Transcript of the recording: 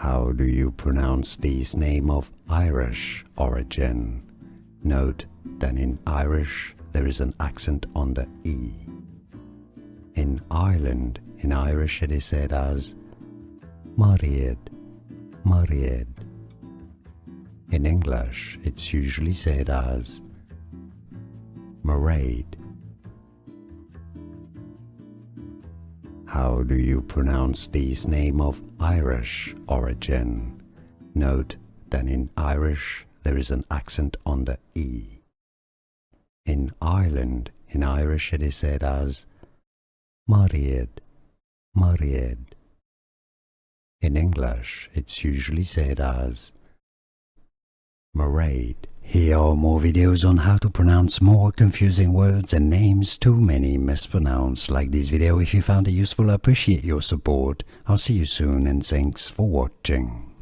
How do you pronounce this name of Irish origin? Note that in Irish there is an accent on the E. In Ireland, in Irish it is said as Mairead, Mairead. In English, it's usually said as Mairead. How do you pronounce this name of Irish origin? Note that in Irish there is an accent on the E. In Ireland, in Irish it is said as Mairead, Mairead. In English, it's usually said as Mairead. Here are more videos on how to pronounce more confusing words and names too many mispronounced. Like this video if you found it useful. I appreciate your support. I'll see you soon and thanks for watching.